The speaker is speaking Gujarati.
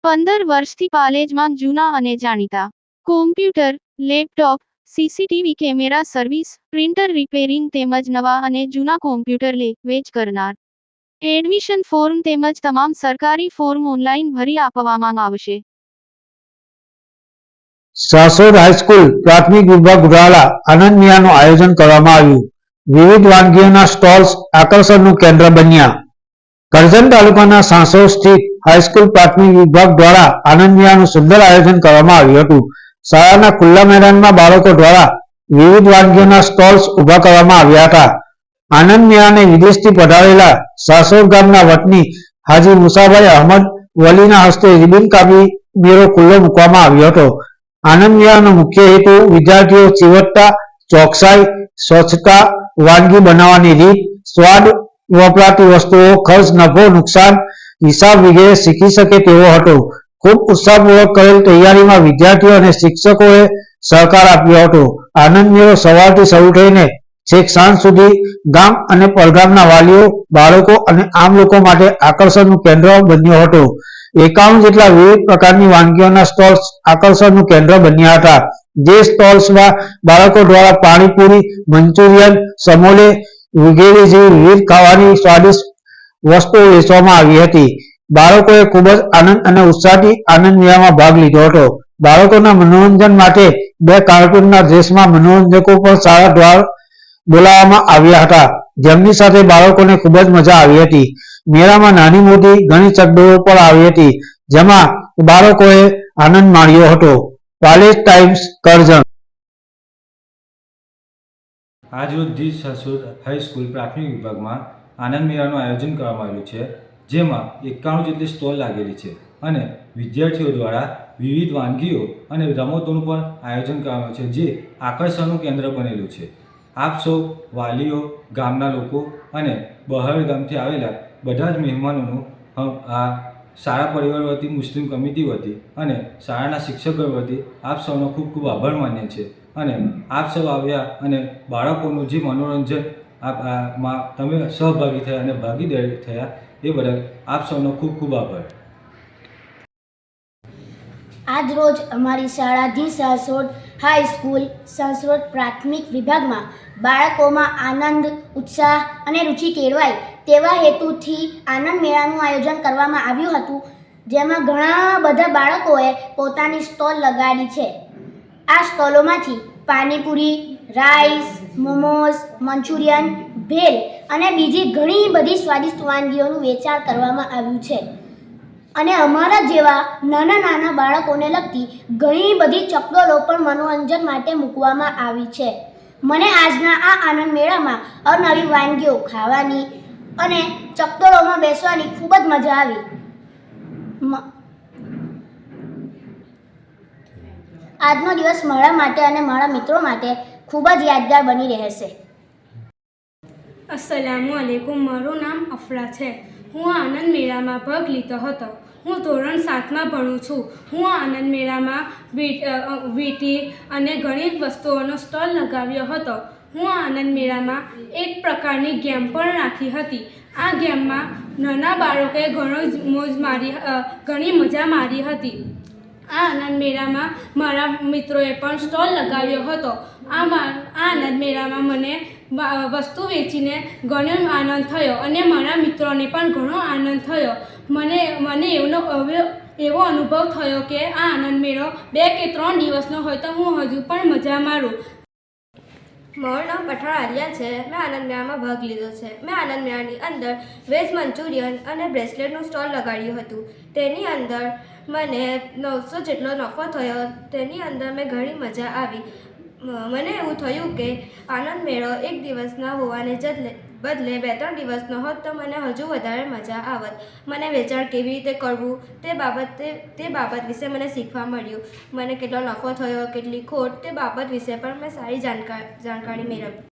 15 વર્ષથી પાલેજમાં જૂના અને જાણીતા computer, laptop, CCTV camera service, printer repairing તેમજ નવા અને જૂના કોમ્પ્યુટર લે વેચ કરનાર. એડમિશન ફોર્મ તેમજ તમામ સરકારી ફોર્મ ઓનલાઈન ભરી આપવામાં આવશે. સાસોદ હાઈસ્કૂલ પ્રાથમિક વિભાગ ઉઢાળા આનંદ મેળાનું આયોજન કરવામાં આવ્યું. વિવિધ વાનગીઓના સ્ટોલ્સ આકર્ષણનું કેન્દ્ર બન્યા. કરજણ તાલુકાના સાસોદ સ્થિત હાઈસ્કૂલ પ્રાથમિક વિભાગ દ્વારા આનંદ મેળાનું સુંદર આયોજન કરવામાં આવ્યું હતું. શાળાના ખુલ્લા મેદાનમાં બાળકો દ્વારા વિવિધ વાનગીઓના સ્ટોલ્સ ઊભા કરવામાં આવ્યા હતા. આનંદ મેળાને વિદેશથી પધારેલા સાસોદ ગામના વતની હાજી મુસાભાઈ અહમદ વલીના હસ્તે રિબન કાપી મેળો ખુલ્લો મૂકવામાં આવ્યો હતો. આનંદ મેળાનો મુખ્ય હેતુ વિદ્યાર્થીઓ ચીવટતા, ચોકસાઈ, સ્વચ્છતા, વાનગી બનાવવાની રીત, સ્વાદ, વપરાતી વસ્તુઓ, ખર્ચ, નફો, નુકસાન, હિસાબ વગેરે શીખી શકે તેવો હતો. ખૂબ ઉત્સાહપૂર્વક કરેલ તૈયારીમાં વિદ્યાર્થીઓ અને શિક્ષકોએ સહકાર આપ્યો હતો. આનંદ મેળો સવારથી શરૂ થઈને છેક સાંજ સુધી ગામ અને પરગામના વાલીઓ, બાળકો અને આમ લોકો માટે આકર્ષણનું કેન્દ્ર બન્યો હતો. 51 જેટલા વિવિધ પ્રકારની વાનગીઓના સ્ટોલ્સ આકર્ષણનું કેન્દ્ર બન્યા હતા. જે સ્ટોલ્સમાં બાળકો દ્વારા પાણીપુરી, મંચુરિયન, સમોલે વગેરે જેવી વિવિધ ખાવાની સ્વાદિષ્ટ વસ્તુઓ વેચવામાં આવી હતી. બાળકોએ ખૂબ જ આનંદ અને ઉત્સાહથી આનંદ મેળામાં ભાગ લીધો હતો. બાળકોના મનોરંજન માટે 2 કાર્ટૂનના ડ્રેસમાં મનોરંજકો પણ શાળા દ્વારા બોલાવવામાં આવ્યા હતા, જેમની સાથે બાળકોને ખૂબ જ મજા આવી હતી. મેળામાં નાની મોટી ઘણી ચકડોળો પણ આવી હતી, જેમાં બાળકોએ આનંદ માણ્યો હતો. પાલેજ ટાઈમ્સ, કરજણ. આજરોજ ધી સાસોદ હાઈસ્કૂલ પ્રાથમિક વિભાગમાં આનંદ મેળાનું આયોજન કરવામાં આવ્યું છે, જેમાં 51 જેટલી સ્ટોલ લાગેલી છે અને વિદ્યાર્થીઓ દ્વારા વિવિધ વાનગીઓ અને રમતોનું પણ આયોજન કરવામાં આવ્યું છે, જે આકર્ષણનું કેન્દ્ર બનેલું છે. આપ સૌ વાલીઓ, ગામના લોકો અને બહાર ગામથી આવેલા બધા જ મહેમાનોનું આ શાળા પરિવાર વતી, મુસ્લિમ કમિટી વતી અને શાળાના શિક્ષકો વતી આપ સૌનો ખૂબ ખૂબ આભાર માનીએ છીએ. અને આપ સૌ આવ્યા અને બાળકોનું જે મનોરંજન માં તમે સહભાગી થયા અને ભાગીદારી થયા એ બદલ આપ સૌનો ખૂબ ખૂબ આભાર. આજ રોજ અમારી શાળા ધી સાસોદ હાઈસ્કૂલ સાસોદ પ્રાથમિક વિભાગમાં બાળકોમાં આનંદ, ઉત્સાહ અને રુચિ કેળવાય તેવા હેતુથી આનંદ મેળાનું આયોજન કરવામાં આવ્યું હતું, જેમાં ઘણા બધા બાળકોએ પોતાની સ્ટોલ લગાડી છે. આ સ્ટોલોમાંથી પાણીપુરી, રાઈસ, મોમોઝ, મંચુરિયન, ભેલ અને બીજી ઘણી બધી સ્વાદિષ્ટ વાનગીઓનું વેચાણ કરવામાં આવ્યું છે. અને અમારા જેવા નાના નાના બાળકોને લગતી ઘણી બધી ચકડોળો પણ મનોરંજન માટે મૂકવામાં આવી છે. મને આજના આ આનંદ મેળામાં અવનવી વાનગીઓ ખાવાની અને ચકડોળોમાં બેસવાની ખૂબ જ મજા આવી. આજનો દિવસ મારા માટે અને મારા મિત્રો માટે ખૂબ જ યાદગાર બની રહેશે. અસ્સલામુ અલૈકુમ. મારું નામ અફરા છે. હું આનંદ મેળામાં ભાગ લીધો હતો. હું ધોરણ 7માં ભણું છું. હું આનંદ મેળામાં વીંટી અને ઘણી વસ્તુઓનો સ્ટોલ લગાવ્યો હતો. હું આનંદ મેળામાં એક પ્રકારની ગેમ પણ રાખી હતી. આ ગેમમાં નાના બાળકોએ ઘણી મજા મારી હતી. આ આનંદ મેળામાં મારા મિત્રોએ પણ સ્ટોલ લગાવ્યો હતો. આ આનંદ મેળામાં મને વસ્તુ વેચીને ઘણો આનંદ થયો અને મારા મિત્રોને પણ ઘણો આનંદ થયો. મને એવો અનુભવ થયો કે આ આનંદ મેળો 2 કે 3 દિવસનો હોય તો હું હજુ પણ મજા મારું. મારું નામ પઠાણ આલિયા છે. મેં આનંદ મેળામાં ભાગ લીધો છે. મેં આનંદ મેળાની અંદર વેજ મંચુરિયન અને બ્રેસલેટનું સ્ટોલ લગાડ્યું હતું. તેની અંદર મને 900 જેટલો નફો થયો. તેની અંદર મેં ઘણી મજા આવી. મને એવું થયું કે આનંદ મેળો 1 દિવસના હોવાને બદલે 2-3 દિવસનો હોત તો મને હજુ વધારે મજા આવત. મને વેચાણ કેવી રીતે કરવું તે બાબત વિશે મને શીખવા મળ્યું. મને કેટલો નફો થયો, કેટલી ખોટ તે બાબત વિશે પણ મેં સારી જાણકારી મેળવી.